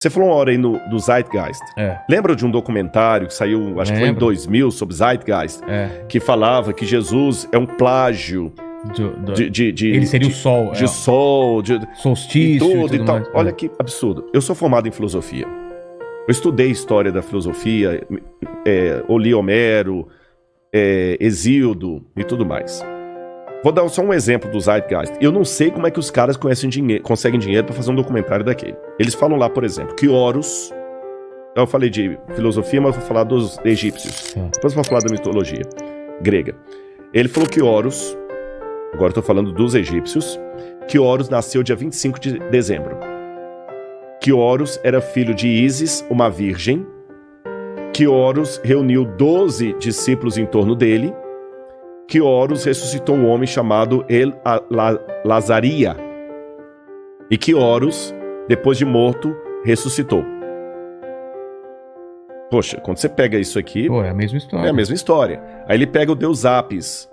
Você falou uma hora aí do Zeitgeist. Lembra de um documentário que saiu, acho que foi em 2000, sobre Zeitgeist? Que falava que Jesus é um plágio ele seria o sol. De sol, de solstício e tal. Olha que absurdo. Eu sou formado em filosofia. Eu estudei história da filosofia, li Homero, Hesíodo e tudo mais. Vou dar só um exemplo do Zeitgeist. Eu não sei como é que os caras conseguem dinheiro para fazer um documentário daquele. Eles falam lá, por exemplo, que Horus... Eu falei de filosofia, mas vou falar dos egípcios. Depois vou falar da mitologia grega. Ele falou que Horus... Agora estou falando dos egípcios. Que Horus nasceu dia 25 de dezembro. Que Horus era filho de Ísis, uma virgem. Que Horus reuniu 12 discípulos em torno dele. Que Horus ressuscitou um homem chamado Lazaria. E que Horus, depois de morto, ressuscitou. Poxa, quando você pega isso aqui... é a mesma história. É a mesma história. Aí ele pega o deus Apis,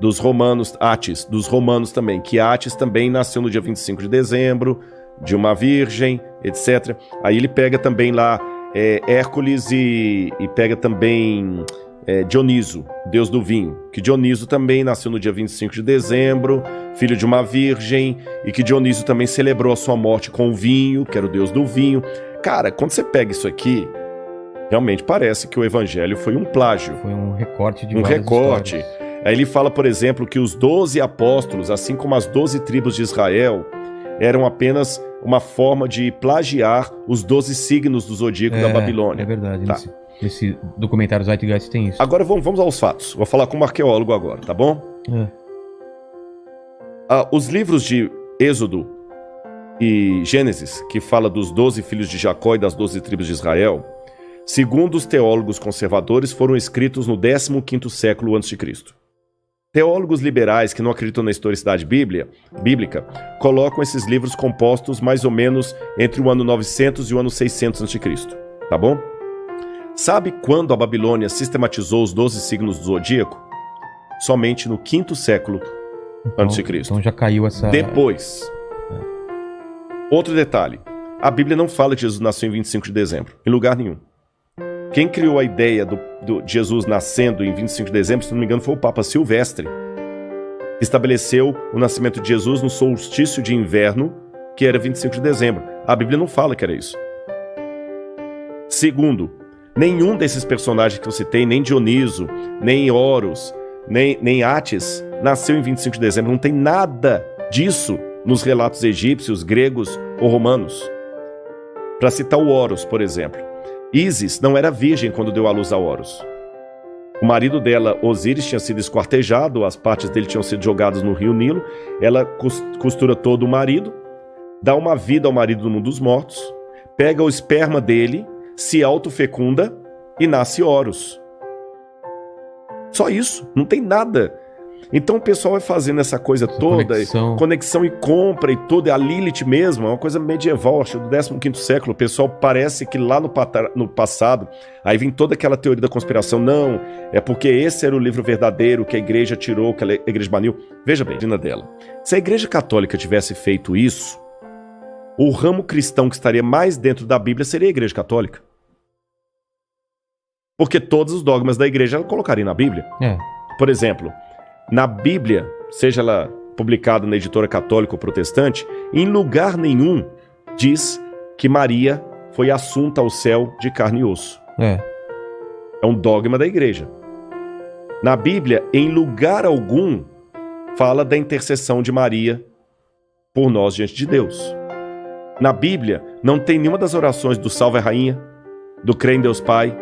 dos romanos, Atis, dos romanos também. Que Atis também nasceu no dia 25 de dezembro, de uma virgem, etc. Aí ele pega também lá Hércules e pega também... Dioniso, deus do vinho, que Dioniso também nasceu no dia 25 de dezembro, filho de uma virgem, e que Dioniso também celebrou a sua morte com o vinho, que era o deus do vinho. Cara, quando você pega isso aqui, realmente parece que o evangelho foi um plágio. Foi um recorte de várias histórias. Aí ele fala, por exemplo, que os 12 apóstolos, assim como as 12 tribos de Israel, eram apenas uma forma de plagiar os 12 signos do zodíaco da Babilônia. É verdade, tá. Esse documentário Zeitgeist tem isso. Agora vamos aos fatos. Vou falar como arqueólogo agora, tá bom? Os livros de Êxodo e Gênesis, que fala dos 12 filhos de Jacó e das 12 tribos de Israel, segundo os teólogos conservadores, foram escritos no 15º século a.C. Teólogos liberais que não acreditam na historicidade bíblica colocam esses livros compostos mais ou menos entre o ano 900 e o ano 600 a.C., tá bom? Sabe quando a Babilônia sistematizou os 12 signos do zodíaco? Somente no 5º século a.C. Então já caiu essa... Depois. Outro detalhe. A Bíblia não fala que Jesus nasceu em 25 de dezembro. Em lugar nenhum. Quem criou a ideia de Jesus nascendo em 25 de dezembro, se não me engano, foi o Papa Silvestre. Estabeleceu o nascimento de Jesus no solstício de inverno, que era 25 de dezembro. A Bíblia não fala que era isso. Segundo, nenhum desses personagens que eu citei, nem Dioniso, nem Horus, nem Atis, nasceu em 25 de dezembro. Não tem nada disso nos relatos egípcios, gregos ou romanos. Para citar o Horus, por exemplo. Ísis não era virgem quando deu à luz a Horus. O marido dela, Osíris, tinha sido esquartejado, as partes dele tinham sido jogadas no rio Nilo. Ela costura todo o marido, dá uma vida ao marido do mundo dos mortos, pega o esperma dele, se autofecunda e nasce Horus. Só isso, não tem nada. Então o pessoal vai fazendo essa coisa toda, conexão e compra e tudo, a Lilith mesmo, é uma coisa medieval, acho do 15º século. O pessoal parece que lá no passado, aí vem toda aquela teoria da conspiração, não, é porque esse era o livro verdadeiro que a igreja tirou, que a igreja baniu. Veja bem, dela. Se a igreja católica tivesse feito isso, o ramo cristão que estaria mais dentro da Bíblia seria a igreja católica. Porque todos os dogmas da igreja ela colocaria na Bíblia. Por exemplo, na Bíblia, seja ela publicada na editora católica ou protestante, em lugar nenhum diz que Maria foi assunta ao céu de carne e osso. É um dogma da igreja. Na Bíblia, em lugar algum, fala da intercessão de Maria por nós diante de Deus. Na Bíblia, não tem nenhuma das orações do Salve a Rainha, do Crê em Deus Pai.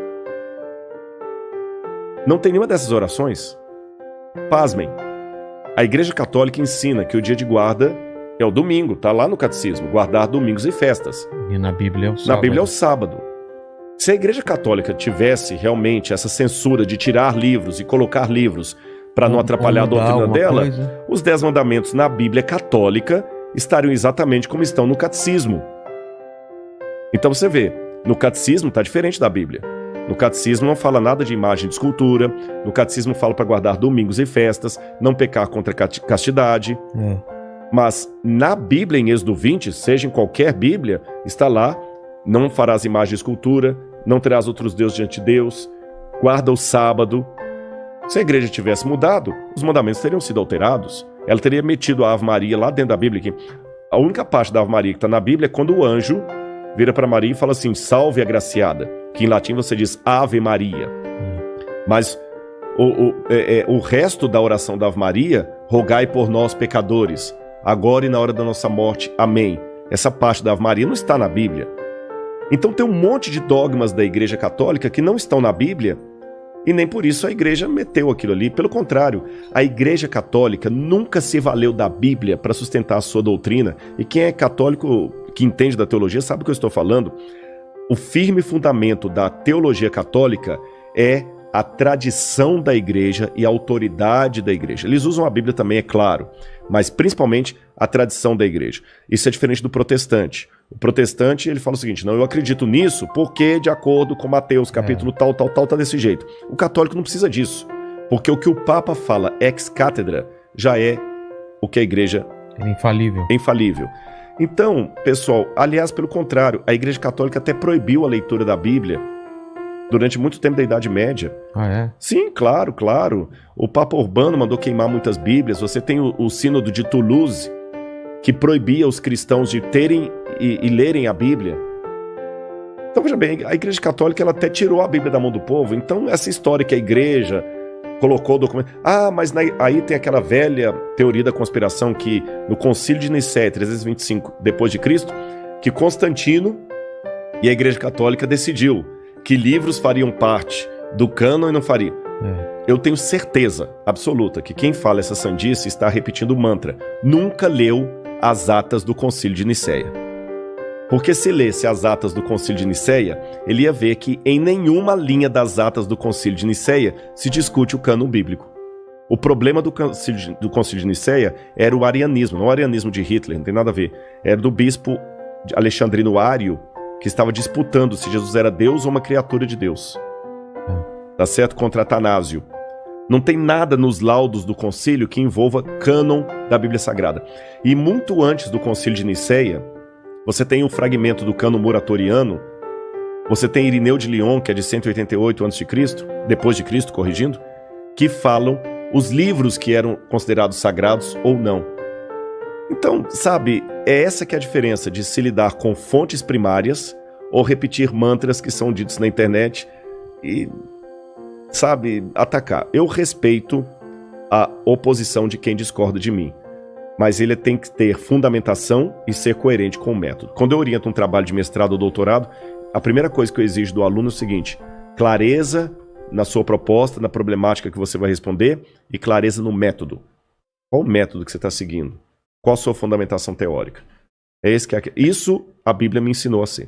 Não tem nenhuma dessas orações. Pasmem. A Igreja Católica ensina que o dia de guarda é o domingo, tá lá no catecismo, guardar domingos e festas. E na Bíblia é o sábado. Na Bíblia é o sábado. Se a Igreja Católica tivesse realmente essa censura de tirar livros e colocar livros para não atrapalhar a doutrina dela, os 10 mandamentos na Bíblia católica estariam exatamente como estão no catecismo. Então você vê, no catecismo está diferente da Bíblia. No catecismo não fala nada de imagem de escultura, no catecismo fala para guardar domingos e festas, não pecar contra a castidade. Mas na Bíblia, em Êxodo 20, seja em qualquer Bíblia, está lá não farás imagem de escultura, não terás outros deuses diante de Deus, guarda o sábado. Se a igreja tivesse mudado, os mandamentos teriam sido alterados. Ela teria metido a Ave Maria lá dentro da Bíblia. Que a única parte da Ave Maria que está na Bíblia é quando o anjo vira para Maria e fala assim, salve agraciada, que em latim você diz Ave Maria. Mas o resto da oração da Ave Maria, rogai por nós pecadores, agora e na hora da nossa morte, amém. Essa parte da Ave Maria não está na Bíblia. Então tem um monte de dogmas da Igreja Católica que não estão na Bíblia e nem por isso a Igreja meteu aquilo ali. Pelo contrário, a Igreja Católica nunca se valeu da Bíblia para sustentar a sua doutrina. E quem é católico, que entende da teologia, sabe o que eu estou falando. O firme fundamento da teologia católica é a tradição da igreja e a autoridade da igreja. Eles usam a Bíblia também, é claro, mas principalmente a tradição da igreja. Isso é diferente do protestante. O protestante, ele fala o seguinte, não, eu acredito nisso porque de acordo com Mateus, capítulo tal, tá desse jeito. O católico não precisa disso, porque o que o Papa fala ex cátedra já é o que a igreja... É infalível. É infalível. Então, pessoal, aliás, pelo contrário, a Igreja Católica até proibiu a leitura da Bíblia durante muito tempo da Idade Média. Ah, é? Sim, claro, claro. O Papa Urbano mandou queimar muitas Bíblias. Você tem o Sínodo de Toulouse, que proibia os cristãos de terem e lerem a Bíblia. Então, veja bem, a Igreja Católica ela até tirou a Bíblia da mão do povo. Então, essa história que a Igreja colocou o documento... Ah, mas aí tem aquela velha teoria da conspiração que no Concílio de Nicéia, 325 depois de Cristo, que Constantino e a Igreja Católica decidiu que livros fariam parte do cânon e não fariam. Eu tenho certeza absoluta que quem fala essa sandice está repetindo o mantra. Nunca leu as atas do Concílio de Nicéia. Porque se lesse as atas do Concílio de Nicéia, ele ia ver que em nenhuma linha das atas do Concílio de Nicéia se discute o cânon bíblico. O problema do Concílio de Nicéia era o arianismo, não o arianismo de Hitler, não tem nada a ver. Era do bispo Alexandrino Ário, que estava disputando se Jesus era Deus ou uma criatura de Deus. Tá certo? Contra Atanásio. Não tem nada nos laudos do concílio que envolva cânon da Bíblia Sagrada. E muito antes do Concílio de Nicéia, você tem um fragmento do cânon muratoriano, você tem Irineu de Lyon, que é de 188 a.C., depois de Cristo, corrigindo, que falam os livros que eram considerados sagrados ou não. Então, sabe, é essa que é a diferença de se lidar com fontes primárias ou repetir mantras que são ditos na internet e, sabe, atacar. Eu respeito a oposição de quem discorda de mim, mas ele tem que ter fundamentação e ser coerente com o método. Quando eu oriento um trabalho de mestrado ou doutorado, a primeira coisa que eu exijo do aluno é o seguinte: clareza na sua proposta, na problemática que você vai responder e clareza no método. Qual o método que você está seguindo? Qual a sua fundamentação teórica? É esse que é... Isso a Bíblia me ensinou assim.